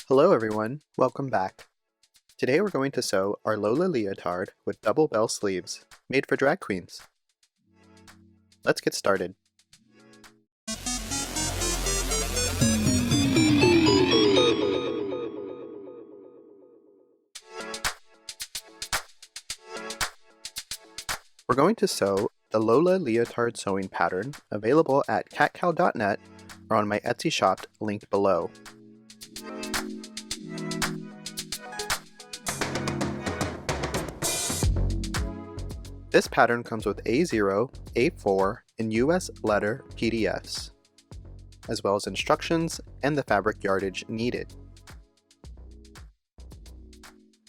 Hello everyone, welcome back. Today we're going to sew our Lola leotard with double bell sleeves, made for drag queens. Let's get started. We're going to sew the Lola leotard sewing pattern available at katkow.net or on my Etsy shop linked below. This pattern comes with A0, A4, and US letter PDFs, as well as instructions and the fabric yardage needed.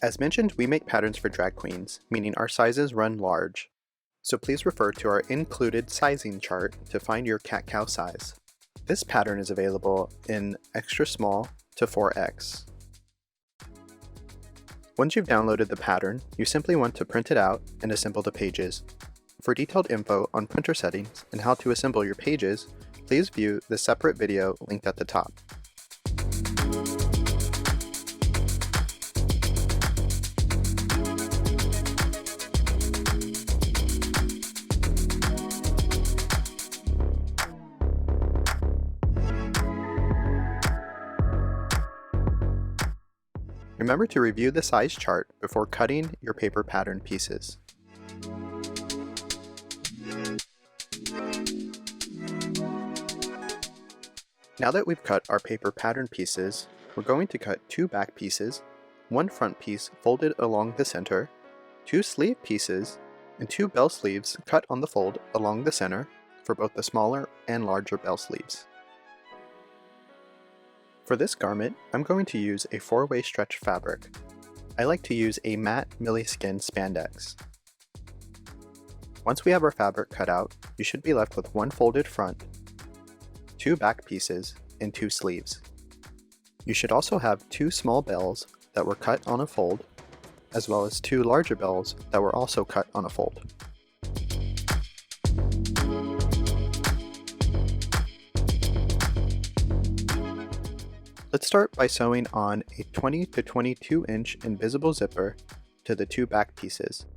As mentioned, we make patterns for drag queens, meaning our sizes run large. So please refer to our included sizing chart to find your Katkow size. This pattern is available in extra small to 4X. Once you've downloaded the pattern, you simply want to print it out and assemble the pages. For detailed info on printer settings and how to assemble your pages, please view the separate video linked at the top. Remember to review the size chart before cutting your paper pattern pieces. Now that we've cut our paper pattern pieces, we're going to cut two back pieces, one front piece folded along the center, two sleeve pieces, and two bell sleeves cut on the fold along the center for both the smaller and larger bell sleeves. For this garment, I'm going to use a 4-way stretch fabric. I like to use a matte Miliskin Spandex. Once we have our fabric cut out, you should be left with one folded front, two back pieces, and two sleeves. You should also have two small bells that were cut on a fold, as well as two larger bells that were also cut on a fold. Let's start by sewing on a 20 to 22 inch invisible zipper to the two back pieces.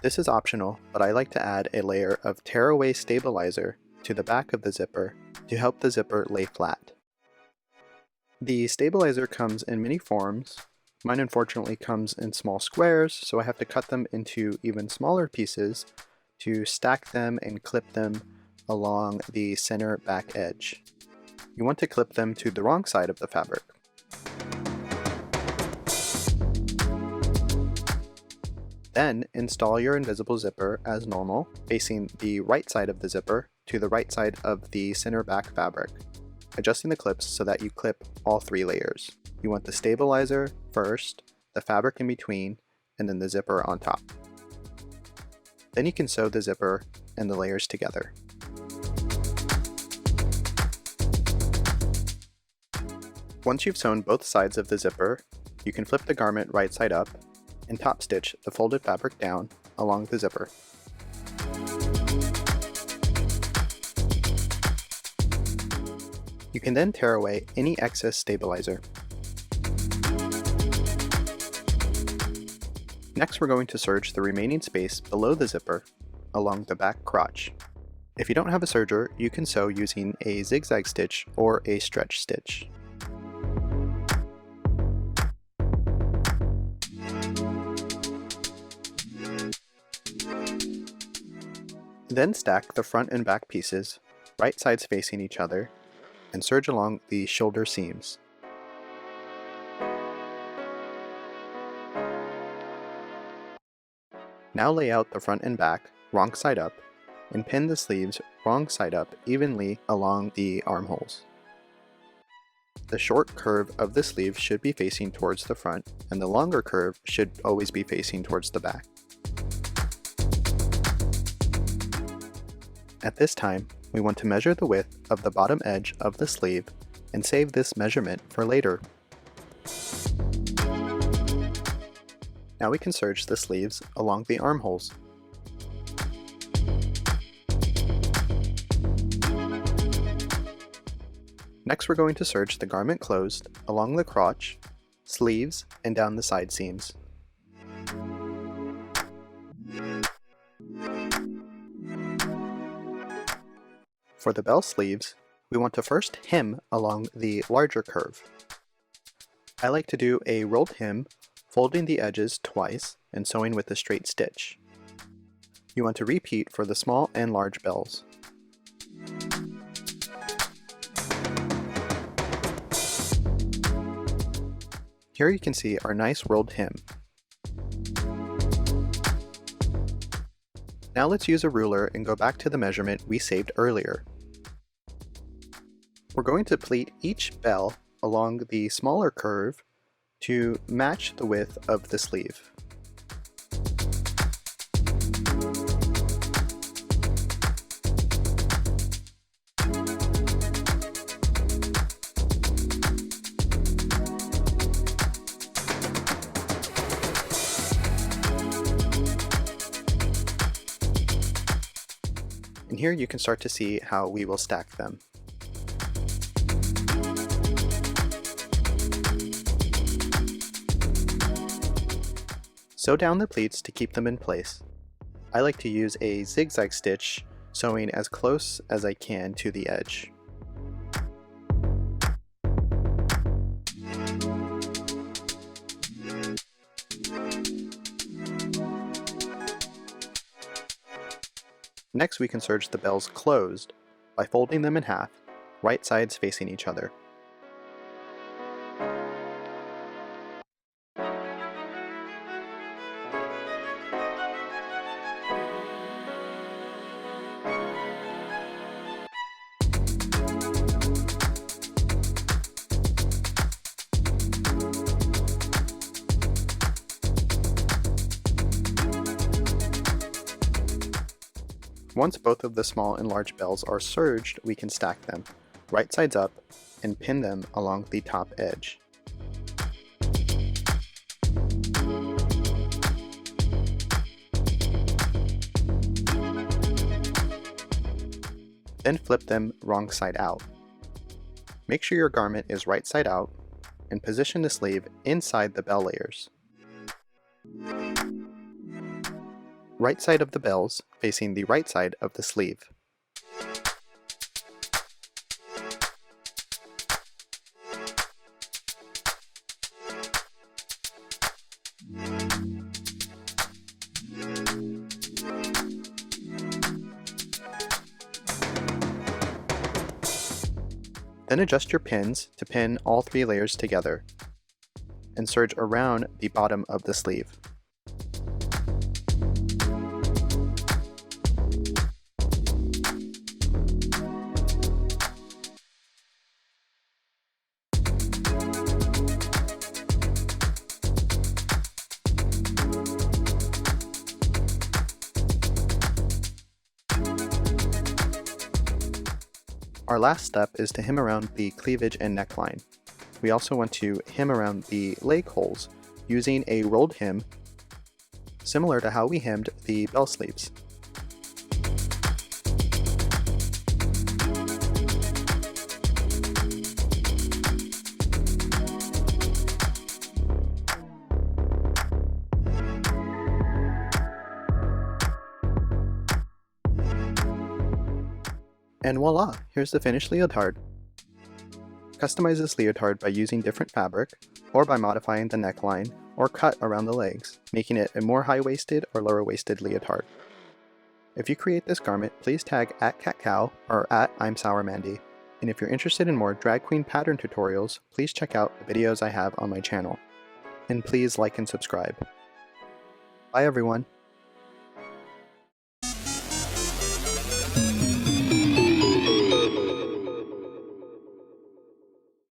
This is optional, but I like to add a layer of tearaway stabilizer to the back of the zipper to help the zipper lay flat. The stabilizer comes in many forms. Mine unfortunately comes in small squares, so I have to cut them into even smaller pieces to stack them and clip them along the center back edge. You want to clip them to the wrong side of the fabric. Then install your invisible zipper as normal, facing the right side of the zipper to the right side of the center back fabric, adjusting the clips so that you clip all three layers. You want the stabilizer first, the fabric in between, and then the zipper on top. Then you can sew the zipper and the layers together. Once you've sewn both sides of the zipper, you can flip the garment right side up and top stitch the folded fabric down along the zipper. You can then tear away any excess stabilizer. Next, we're going to serge the remaining space below the zipper along the back crotch. If you don't have a serger, you can sew using a zigzag stitch or a stretch stitch. Then stack the front and back pieces, right sides facing each other, and serge along the shoulder seams. Now lay out the front and back, wrong side up, and pin the sleeves wrong side up evenly along the armholes. The short curve of the sleeve should be facing towards the front, and the longer curve should always be facing towards the back. At this time, we want to measure the width of the bottom edge of the sleeve and save this measurement for later. Now we can serge the sleeves along the armholes. Next we're going to serge the garment closed along the crotch sleeves, and down the side seams. For the bell sleeves, we want to first hem along the larger curve. I like to do a rolled hem, folding the edges twice and sewing with a straight stitch. You want to repeat for the small and large bells. Here you can see our nice rolled hem. Now let's use a ruler and go back to the measurement we saved earlier. We're going to pleat each bell along the smaller curve to match the width of the sleeve. And here you can start to see how we will stack them. Sew down the pleats to keep them in place. I like to use a zigzag stitch, sewing as close as I can to the edge. Next we can serge the bells closed by folding them in half, right sides facing each other. Once both of the small and large bells are serged, we can stack them, right sides up, and pin them along the top edge. Then flip them wrong side out. Make sure your garment is right side out, and position the sleeve inside the bell layers. Right side of the bells facing the right side of the sleeve. Then adjust your pins to pin all 3 layers together and serge around the bottom of the sleeve. Our last step is to hem around the cleavage and neckline. We also want to hem around the leg holes using a rolled hem, similar to how we hemmed the bell sleeves. And voila, here's the finished leotard. Customize this leotard by using different fabric, or by modifying the neckline or cut around the legs, making it a more high-waisted or lower-waisted leotard. If you create this garment, please tag @Katkow or @I'mSourMandy. And if you're interested in more drag queen pattern tutorials, please check out the videos I have on my channel. And please like and subscribe. Bye everyone!